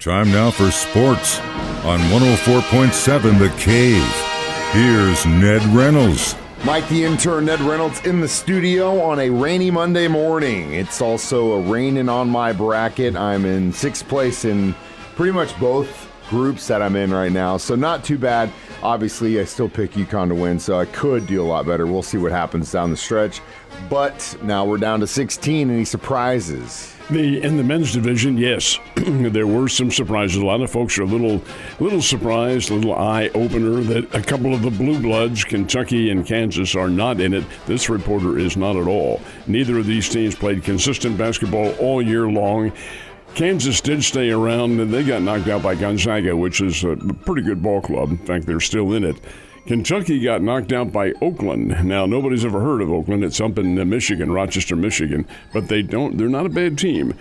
Time now for sports on 104.7 The Cave. Here's Ned Reynolds. Mike the intern, Ned Reynolds, in the studio on a rainy Monday morning. It's also a raining on my bracket. I'm in sixth place in pretty much both groups that I'm in right now, so not too bad. Obviously, I still pick UConn to win, so I could do a lot better. We'll see what happens down the stretch. But now we're down to 16. Any surprises? In the men's division, yes, there were some surprises. A lot of folks are a little surprised, a little eye-opener that a couple of the blue bloods, Kentucky and Kansas, are not in it. This reporter is not at all. Neither of these teams played consistent basketball all year long. Kansas did stay around, and they got knocked out by Gonzaga, which is a pretty good ball club. In fact, they're still in it. Kentucky got knocked out by Oakland. Now, nobody's ever heard of Oakland. It's up in Michigan, Rochester, Michigan. But they're not a bad team.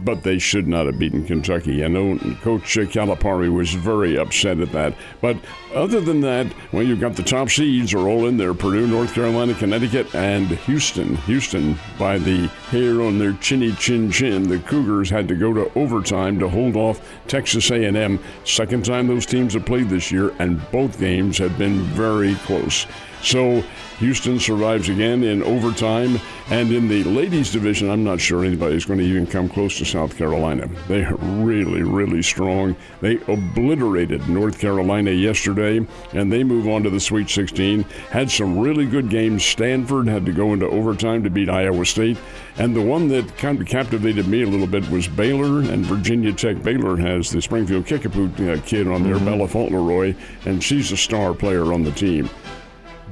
But they should not have beaten Kentucky. I know Coach Calipari was very upset at that. But other than that, well, you've got the top seeds are all in there. Purdue, North Carolina, Connecticut, and Houston. Houston, by the hair on their chinny chin. The Cougars had to go to overtime to hold off Texas A&M. Second time those teams have played this year, and both games have been very close. So Houston survives again in overtime. And in the ladies division, I'm not sure anybody's going to even come close to South Carolina. They are really, really strong. They obliterated North Carolina yesterday, and they move on to the Sweet 16. Had some really good games. Stanford had to go into overtime to beat Iowa State. And the one that kind of captivated me a little bit was Baylor and Virginia Tech. Baylor has the Springfield Kickapoo kid on there, Bella Fauntleroy, and she's a star player on the team.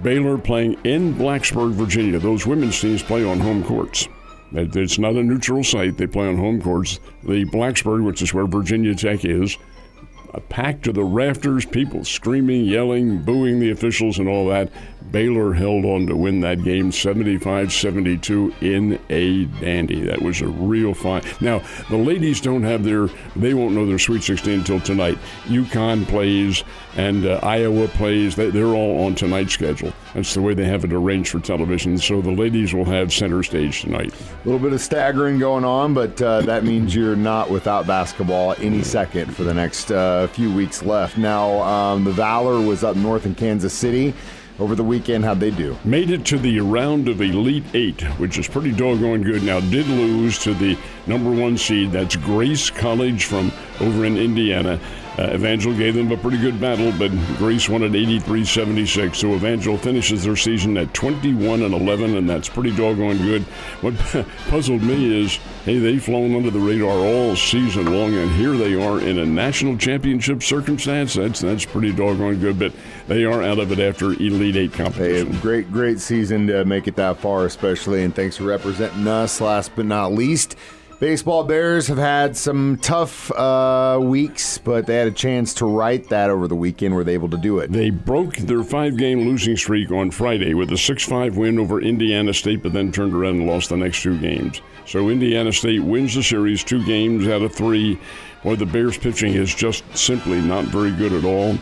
Baylor playing in Blacksburg, Virginia. Those women's teams play on home courts. It's not a neutral site. They play on home courts. The Blacksburg, which is where Virginia Tech is, packed to the rafters, people screaming, yelling, booing the officials and all that. Baylor held on to win that game 75-72 in a dandy. That was a real fine. Now, the ladies they won't know their Sweet 16 until tonight. UConn plays and Iowa plays. They're all on tonight's schedule. That's the way they have it arranged for television. So the ladies will have center stage tonight. A little bit of staggering going on, but that means you're not without basketball any second for the next few weeks left. Now, the Valor was up north in Kansas City over the weekend. How'd they do? Made it to the round of Elite Eight, which is pretty doggone good. Now, did lose to the number one seed. That's Grace College from over in Indiana. Evangel gave them a pretty good battle, but Grace won at 83-76. So Evangel finishes their season at 21-11, and that's pretty doggone good. What puzzled me is, hey, they've flown under the radar all season long, and here they are in a national championship circumstance. That's pretty doggone good, but they are out of it after Elite Eight competition. Hey, great season to make it that far, especially, and thanks for representing us. Last but not least, baseball Bears have had some tough weeks, but they had a chance to right that over the weekend. Were they able to do it? They broke their 5-game losing streak on Friday with a 6-5 win over Indiana State, but then turned around and lost the next 2 games. So Indiana State wins the series 2 games out of 3. Boy, the Bears pitching is just simply not very good at all.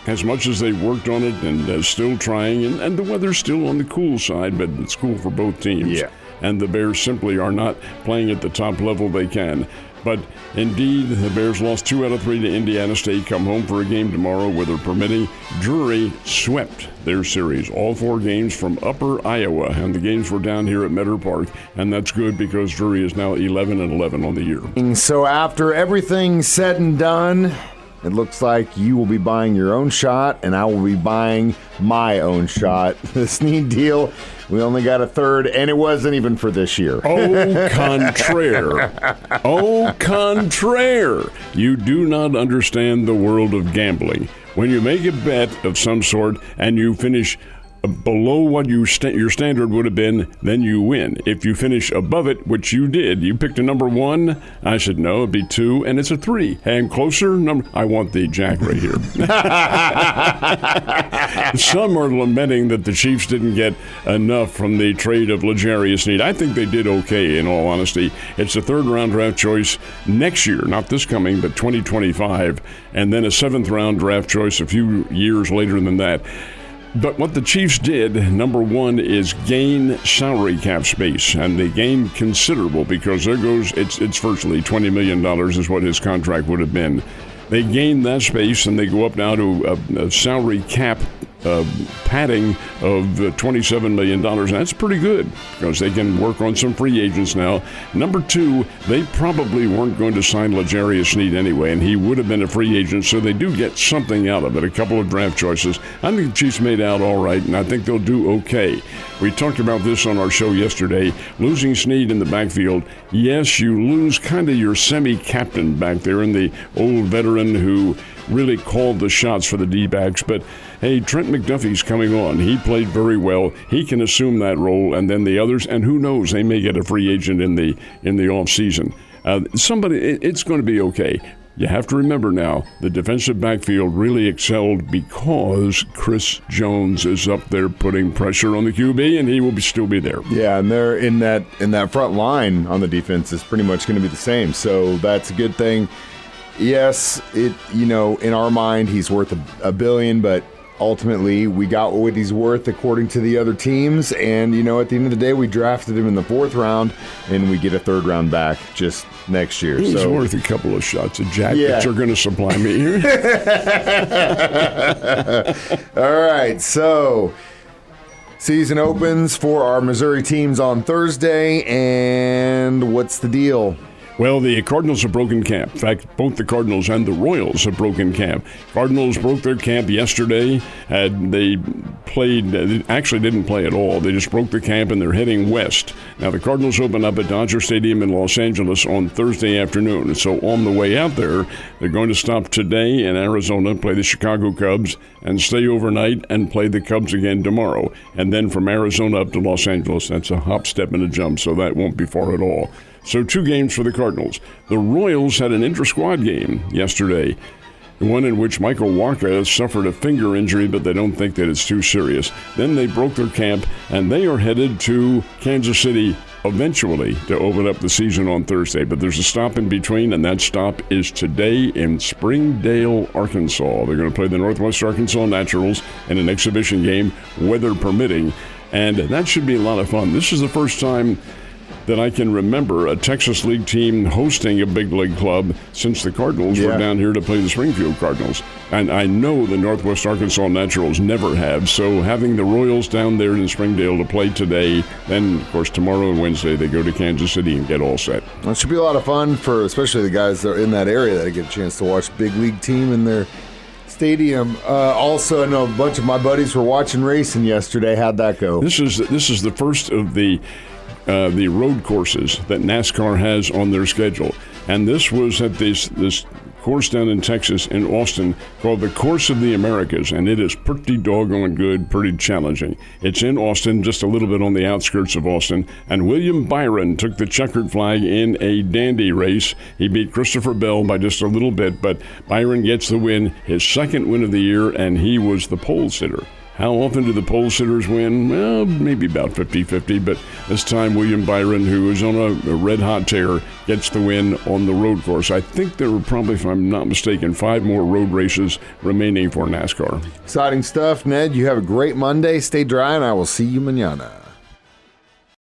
As much as they've worked on it and still trying, and the weather's still on the cool side, but it's cool for both teams. Yeah. And the Bears simply are not playing at the top level they can. But indeed, the Bears lost 2 out of 3 to Indiana State, come home for a game tomorrow, weather permitting. Drury swept their series, all 4 games from Upper Iowa, and the games were down here at Meadow Park, and that's good because Drury is now 11-11 on the year. So after everything's said and done, it looks like you will be buying your own shot, and I will be buying my own shot. The Snead deal, we only got a third, and it wasn't even for this year. Au contraire. Au contraire. You do not understand the world of gambling. When you make a bet of some sort and you finish below what your standard would have been, then you win. If you finish above it, which you did, you picked a number 1. I said no, it'd be 2, and it's a 3. And closer number. I want the jack right here. Some are lamenting that the Chiefs didn't get enough from the trade of L'Jarius Sneed. I think they did okay, in all honesty. It's a 3rd-round draft choice next year, not this coming, but 2025, and then a 7th-round draft choice a few years later than that. But what the Chiefs did, number one, is gain salary cap space, and they gained considerable because there goes it's virtually $20 million is what his contract would have been. They gained that space, and they go up now to a salary cap padding of $27 million. And that's pretty good because they can work on some free agents now. Number two, they probably weren't going to sign L'Jarius Sneed anyway, and he would have been a free agent, so they do get something out of it, a couple of draft choices. I think the Chiefs made out all right, and I think they'll do okay. We talked about this on our show yesterday. Losing Sneed in the backfield, yes, you lose kind of your semi-captain back there and the old veteran who really called the shots for the D-backs, but hey, Trent McDuffie's coming on. He played very well. He can assume that role, and then the others, and who knows, they may get a free agent in the off season. It's going to be okay. You have to remember now, the defensive backfield really excelled because Chris Jones is up there putting pressure on the QB, and he will still be there. Yeah, and they're in that front line on the defense is pretty much going to be the same, so that's a good thing. Yes, in our mind, he's worth a billion, but ultimately we got what he's worth according to the other teams. And, at the end of the day, we drafted him in the 4th round, and we get a 3rd round back just next year. He's worth a couple of shots of Jack that you're going to supply me here. All right, so season opens for our Missouri teams on Thursday, and what's the deal? Well, the Cardinals have broken camp. In fact, both the Cardinals and the Royals have broken camp. Cardinals broke their camp yesterday. They actually didn't play at all. They just broke the camp, and they're heading west. Now, the Cardinals open up at Dodger Stadium in Los Angeles on Thursday afternoon. And so on the way out there, they're going to stop today in Arizona, play the Chicago Cubs, and stay overnight and play the Cubs again tomorrow. And then from Arizona up to Los Angeles, that's a hop, step, and a jump, so that won't be far at all. So 2 games for the Cardinals. The Royals had an intra-squad game yesterday, one in which Michael Wacha suffered a finger injury, but they don't think that it's too serious. Then they broke their camp, and they are headed to Kansas City eventually to open up the season on Thursday. But there's a stop in between, and that stop is today in Springdale, Arkansas. They're going to play the Northwest Arkansas Naturals in an exhibition game, weather permitting, and that should be a lot of fun. This is the first time that I can remember a Texas League team hosting a big league club since the Cardinals were down here to play the Springfield Cardinals. And I know the Northwest Arkansas Naturals never have, so having the Royals down there in Springdale to play today, then, of course, tomorrow and Wednesday they go to Kansas City and get all set. It should be a lot of fun for especially the guys that are in that area that get a chance to watch big league team in their stadium. Also, I know a bunch of my buddies were watching racing yesterday. How'd that go? This is the first of the road courses that NASCAR has on their schedule. And this was at this course down in Texas, in Austin, called the Course of the Americas, and it is pretty doggone good, pretty challenging. It's in Austin, just a little bit on the outskirts of Austin, and William Byron took the checkered flag in a dandy race. He beat Christopher Bell by just a little bit, but Byron gets the win, his 2nd win of the year, and he was the pole sitter. How often do the pole sitters win? Well, maybe about 50-50, but this time William Byron, who is on a red-hot tear, gets the win on the road course. I think there were probably, if I'm not mistaken, 5 more road races remaining for NASCAR. Exciting stuff, Ned. You have a great Monday. Stay dry, and I will see you mañana.